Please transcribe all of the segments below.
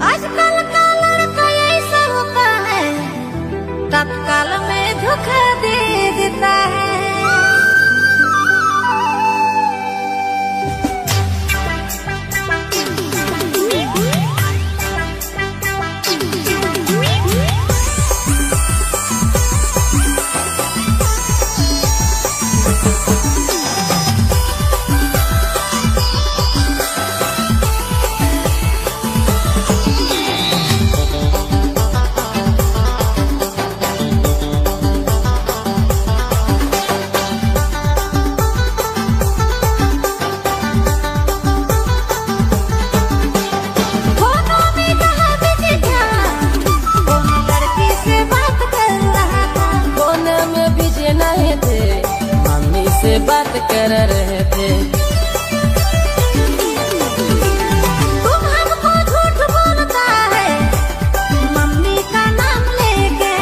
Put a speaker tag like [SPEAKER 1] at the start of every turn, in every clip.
[SPEAKER 1] आजकल का लड़का ऐसा होता है, तत्काल में धोखा दे देता है।
[SPEAKER 2] से बात कर रहे थे।
[SPEAKER 1] तुम हमको झूठ बोलता है, मम्मी का नाम लेके।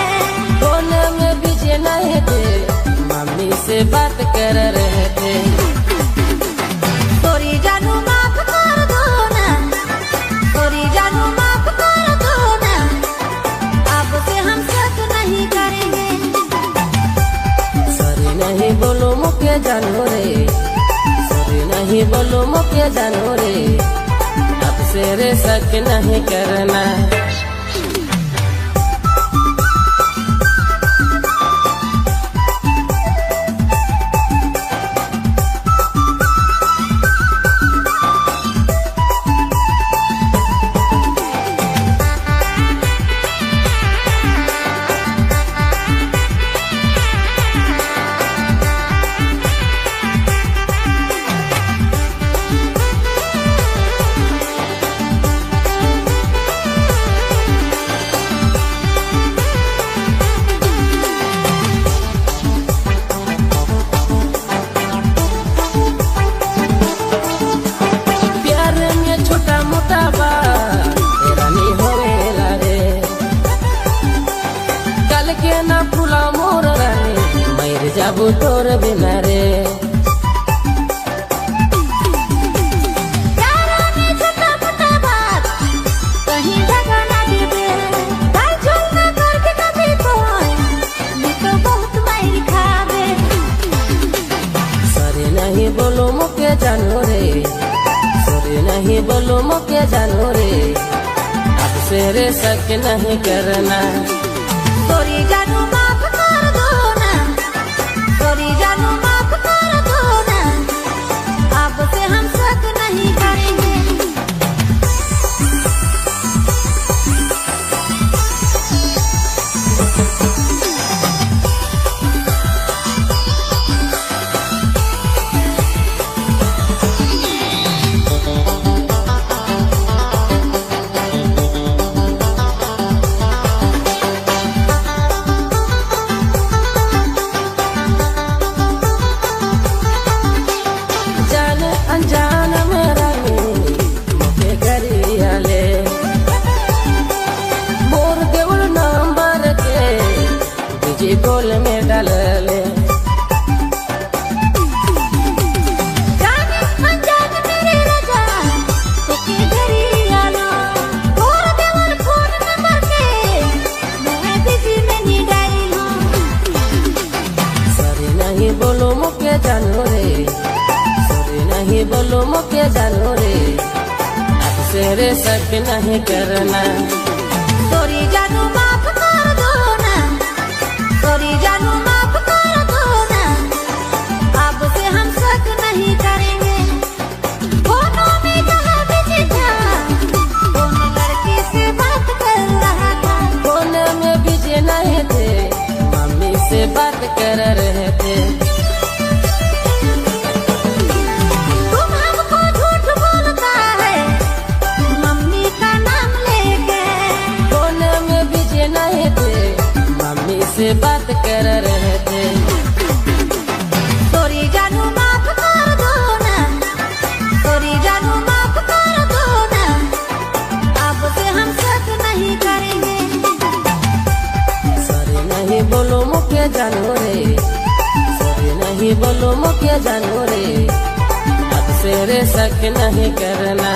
[SPEAKER 2] फोन में बिजी नहीं थे, मम्मी से बात कर रहे थे।
[SPEAKER 1] सॉरी जानू माफ कर दो ना, सॉरी जानू माफ कर दो ना, अब से हम शक नहीं करेंगे।
[SPEAKER 2] सॉरी नहीं बोलो मुझे जानू रे, सॉरी नहीं बोलो मुझे जानू रे, अब से रे शक नहीं करना। ना फूला मोर रानी मर जाबू तोर बिना रे।
[SPEAKER 1] छोटा मोटा बात कहीं जगह ना देवे, दाल झोल ना करके कभी कोई मैं तो बहुत मार खावे।
[SPEAKER 2] सॉरी नहीं बोलो मुझे जानू रे, सॉरी नहीं बोलो मुझे जानू रे, अब से रे शक नहीं करना।
[SPEAKER 1] सॉरी जानू माफ कर दो ना, सॉरी जानू माफ कर दो ना, अब से हम शक नहीं करेंगे।
[SPEAKER 2] अनजान मेरा मुझे गरिया ले, मोर देवल नंबर के बिजी गोल में डाल ले।
[SPEAKER 1] अनजान मेरे राजा तुके गरिया लो, मोर देवल फोन नंबर के मैं बिजी में नहीं डाली हूँ।
[SPEAKER 2] सॉरी नहीं बोलो मुझे जानू रे, नहीं बोलो मुझे जानू रे, अब से रे शक नहीं करना।
[SPEAKER 1] सॉरी जानू माफ कर दो ना, सॉरी जानू माफ कर दो ना, अब से हम शक नहीं करेंगे। फोनों में जहाँ बिजी था, फोन लड़की से बात कर रहा था।
[SPEAKER 2] फोन में बिजी नहीं थे, मम्मी से बात कर रहे थे। से बात कर रहे थे।
[SPEAKER 1] सॉरी जानू माफ कर दो ना, सॉरी जानू माफ कर दो ना, अब से हम शक नहीं करेंगे।
[SPEAKER 2] सॉरी नहीं बोलो मुझे जानू रे, सॉरी नहीं बोलो मुझे जानू रे, अब से रे शक नहीं करना।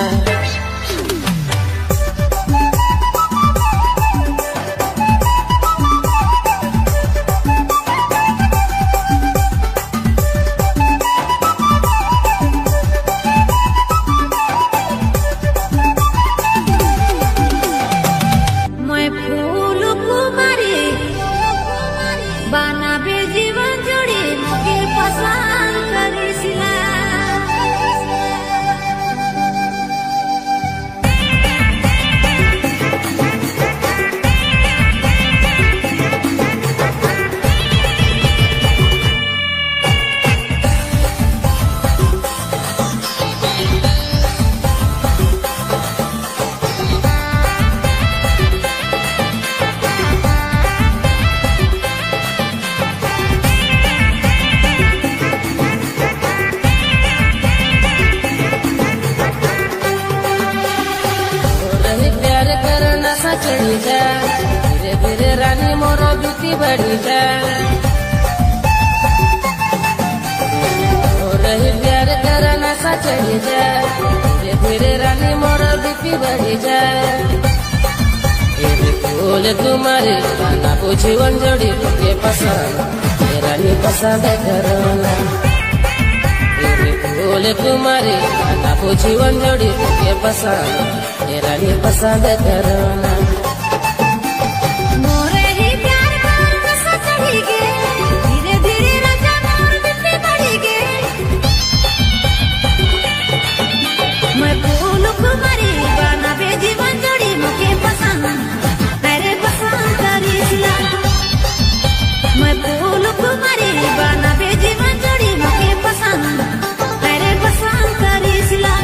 [SPEAKER 2] चढ़ी जा धीरे धीरे रानी मोर बीती बढ़ी जा रही प्यार कर नशा चढ़ी जा धीरे धीरे रानी मोर बीती बढ़ी जा फूल तुम्हारे गाना जीवन जोड़ी तुके पसंद रानी पसंद करना फूल तुम्हारे गाना जीवन जोड़ी तुके पसंद रानी पसंद करना
[SPEAKER 1] मोरे ही प्यार कर नशा चढ़ी गे धीरे धीरे राजा मोर बीती बढ़ी गे मैं फूल कुमारी बनावे जीवन जोड़ी मुके पसंद तेरे पसंद करीला मैं फूल कुमारी बनावे जीवन जोड़ी मुके पसंद तेरे पसंद करीला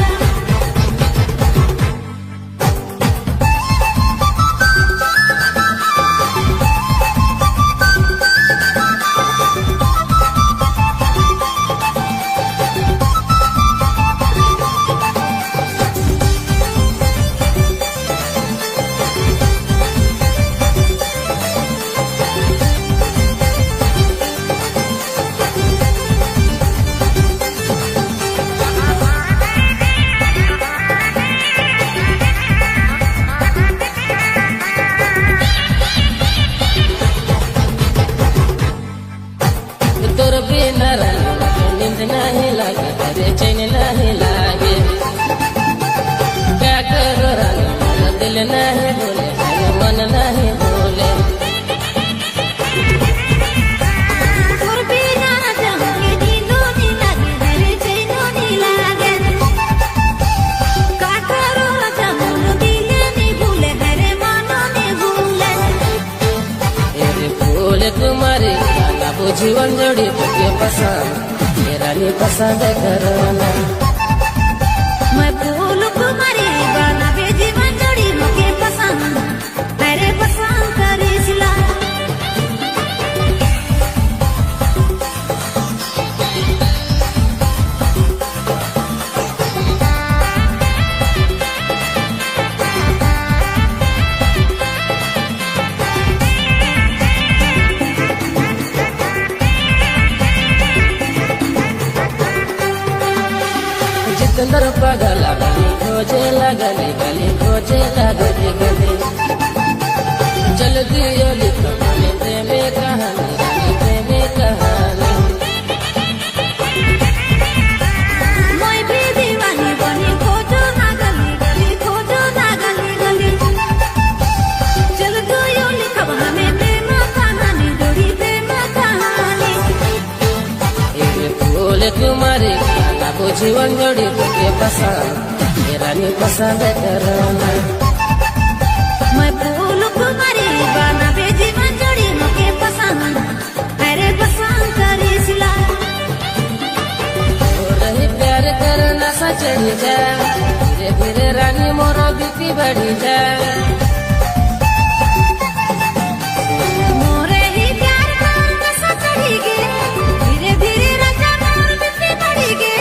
[SPEAKER 2] तोर बिना नींद नहीं लागे तेरे चैन नहीं लागे क्या करो रानी मेरा दिल नहीं बोले मेरा मन नहीं बोले
[SPEAKER 1] तोर बिना जाऊंगी नींदो नहीं लागे तेरे चैनो नहीं लागे का करो जाऊं दिल नहीं भूले मेरे मनो नहीं भूले
[SPEAKER 2] फूल तुम्हारे गाना जीवन जोड़ी तुके पसंद रानी पसंद करना
[SPEAKER 1] मैं फूल कुमारी बनावे जीवन जोड़ी मुके पसंद तेरे पसंद करीला
[SPEAKER 2] जितंदर पगला गली खोजे लगली गली खोजे लगली गली जल्दी लिख प्रेम कहानी रानी प्रेम कहानी
[SPEAKER 1] मैं भी दीवानी बनी खोजो ना गली गली खोजो ना गली गली चल गयो लिखब हमें प्रेम कहानी जोड़ी प्रेम कहानी
[SPEAKER 2] फूल तुम्हारे गाना जीवन जोड़ी तुके पसंद रानी पसंद करना
[SPEAKER 1] मैं फूल कुमारी बनावे जीवन जोड़ी मुके पसंद तेरे पसंद करीला
[SPEAKER 2] रही प्यार कर नशा चढ़ी जा धीरे धीरे रानी मोर बीती बढ़ी जा
[SPEAKER 1] मोरे ही प्यार कर नशा चढ़ी गे धीरे धीरे राजा मोर बीती बढ़ी गे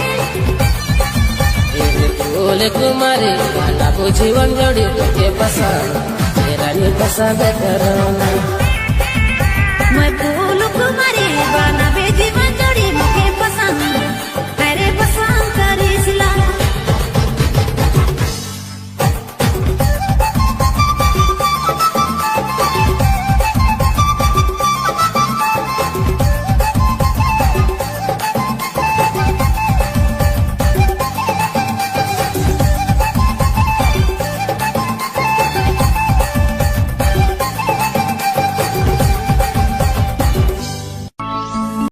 [SPEAKER 2] फूल तुम्हारे गाना जीवन जोड़ी तुके पसंद रानी पसंद करना